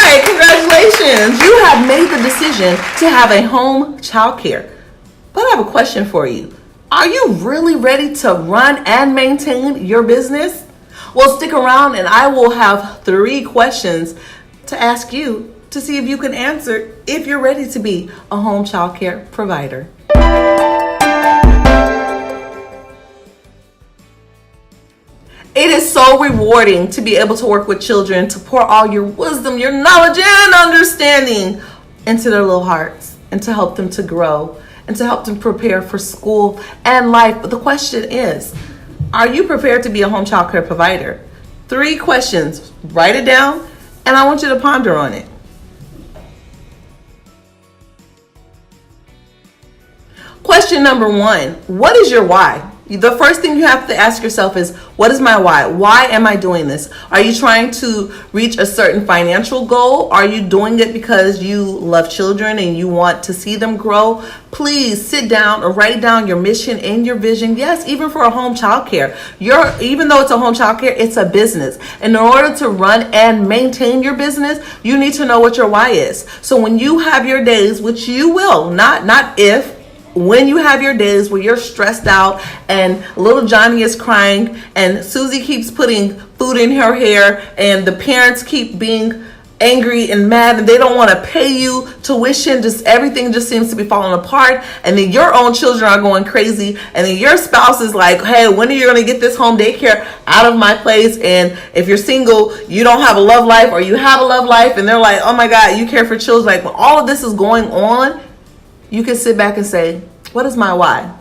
right, congratulations. You have made the decision to have a home childcare. But I have a question for you. Are you really ready to run and maintain your business? Well, stick around and I will have 3 questions to ask you to see if you can answer if you're ready to be a home childcare provider. It is so rewarding to be able to work with children, to pour all your wisdom, your knowledge, and understanding into their little hearts, and to help them to grow, and to help them prepare for school and life. But the question is, are you prepared to be a home child care provider? 3 questions. Write it down, and I want you to ponder on it. Question number 1, what is your why? The first thing you have to ask yourself is, what is my why? Why am I doing this? Are you trying to reach a certain financial goal? Are you doing it because you love children and you want to see them grow? Please sit down or write down your mission and your vision. Yes, even for a home child care. Even though it's a home child care, it's a business. And in order to run and maintain your business, you need to know what your why is. So when you have your days, which you will, not if, when you have your days where you're stressed out and little Johnny is crying and Susie keeps putting food in her hair and the parents keep being angry and mad and they don't want to pay you tuition, just everything just seems to be falling apart, and then your own children are going crazy, and then your spouse is like, hey, when are you going to get this home daycare out of my place? And if you're single, you don't have a love life, or you have a love life and they're like, oh my God, you care for children. Like, when all of this is going on, you can sit back and say, what is my why?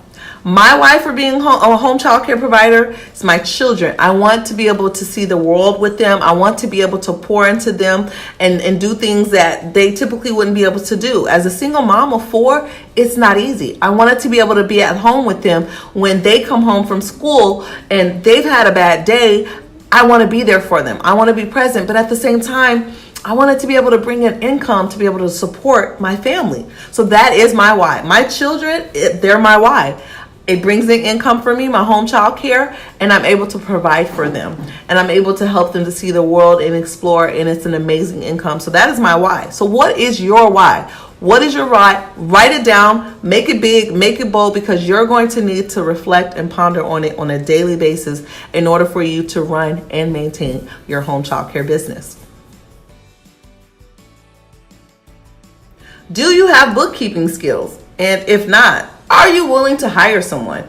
My why for being a home child care provider is my children. I want to be able to see the world with them. I want to be able to pour into them and do things that they typically wouldn't be able to do. As a single mom of 4, it's not easy. I wanted to be able to be at home with them when they come home from school and they've had a bad day. I want to be there for them. I want to be present, but at the same time, I wanted to be able to bring in income to be able to support my family. So that is my why. My children, they're my why. It brings in income for me, my home child care, and I'm able to provide for them. And I'm able to help them to see the world and explore, and it's an amazing income. So that is my why. So what is your why? What is your why? Write it down, make it big, make it bold, because you're going to need to reflect and ponder on it on a daily basis in order for you to run and maintain your home child care business. Do you have bookkeeping skills? And if not, are you willing to hire someone?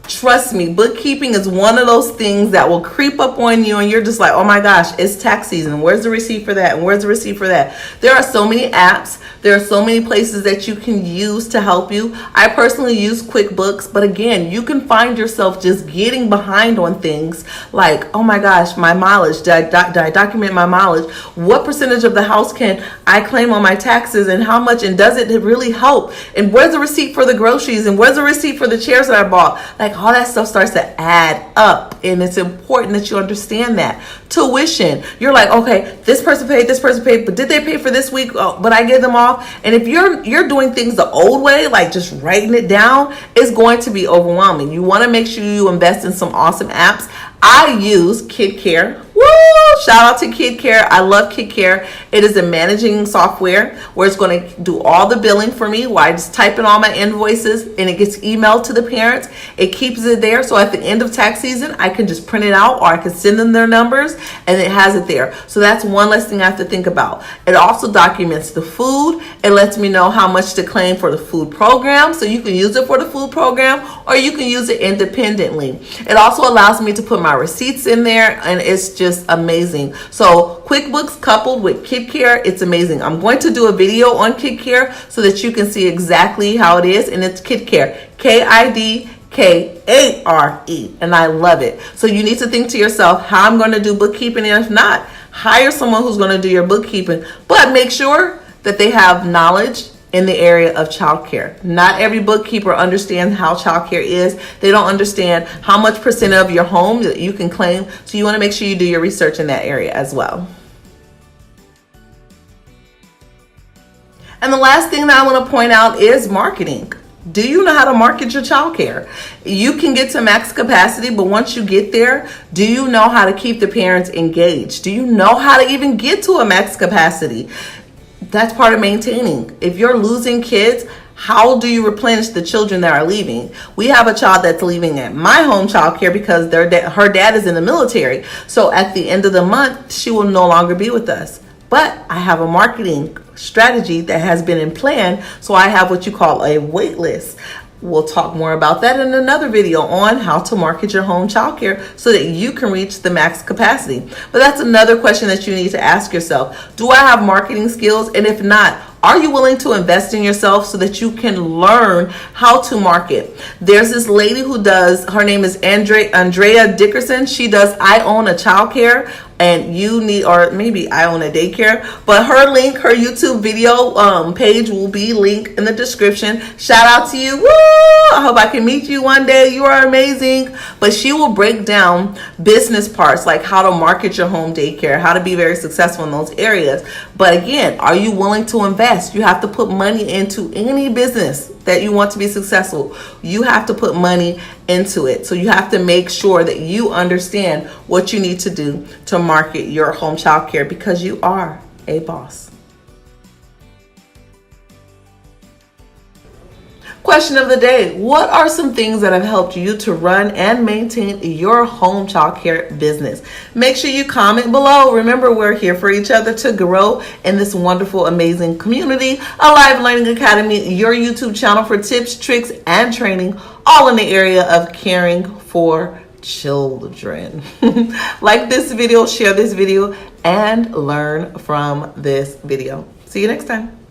Trust me, bookkeeping is one of those things that will creep up on you and you're just like, oh my gosh, it's tax season. Where's the receipt for that? And where's the receipt for that? There are so many apps. There are so many places that you can use to help you. I personally use QuickBooks, but again, you can find yourself just getting behind on things like, oh my gosh, my mileage, did I document my mileage? What percentage of the house can I claim on my taxes, and how much, and does it really help? And where's the receipt for the groceries? And where's the receipt for the chairs that I bought? Like, all that stuff starts to add up, and it's important that you understand that. Tuition, you're like, okay, this person paid, but did they pay for this week? Oh, but I gave them off. And if you're doing things the old way, like just writing it down, it's going to be overwhelming. You want to make sure you invest in some awesome apps. I use KidCare. Woo! Shout out to KidCare. I love KidCare. It is a managing software where it's going to do all the billing for me, where I just type in all my invoices and it gets emailed to the parents. It keeps it there, so at the end of tax season, I can just print it out, or I can send them their numbers and it has it there. So that's one less thing I have to think about. It also documents the food. It lets me know how much to claim for the food program, so you can use it for the food program or you can use it independently. It also allows me to put my receipts in there, and it's just amazing. So QuickBooks coupled with KidCare, it's amazing. I'm going to do a video on KidCare so that you can see exactly how it is, and it's KidCare, KIDKARE, and I love it. So you need to think to yourself, how I'm going to do bookkeeping, and if not, hire someone who's going to do your bookkeeping, but make sure that they have knowledge in the area of childcare. Not every bookkeeper understands how childcare is. They don't understand how much percent of your home that you can claim. So you want to make sure you do your research in that area as well. And the last thing that I want to point out is marketing. Do you know how to market your childcare? You can get to max capacity, but once you get there, do you know how to keep the parents engaged? Do you know how to even get to a max capacity? That's part of maintaining. If you're losing kids, how do you replenish the children that are leaving? We have a child that's leaving at my home child care because her dad is in the military. So at the end of the month, she will no longer be with us. But I have a marketing strategy that has been in plan. So I have what you call a wait list. We'll talk more about that in another video on how to market your home childcare so that you can reach the max capacity. But that's another question that you need to ask yourself. Do I have marketing skills? And if not, are you willing to invest in yourself so that you can learn how to market? There's this lady who does, her name is Andrea Dickerson. She does I Own a Childcare, and you need, or maybe I Own a Daycare, but her link, her YouTube video page will be linked in the description. Shout out to you. Woo! I hope I can meet you one day. You are amazing. But she will break down business parts like how to market your home daycare, how to be very successful in those areas. But again, are you willing to invest? You have to put money into any business that you want to be successful. You have to put money into it. So you have to make sure that you understand what you need to do to market your home child care because you are a boss. Question of the day. What are some things that have helped you to run and maintain your home childcare business? Make sure you comment below. Remember, we're here for each other to grow in this wonderful, amazing community. A Live Learning Academy, your YouTube channel for tips, tricks, and training, all in the area of caring for children. Like this video, share this video, and learn from this video. See you next time.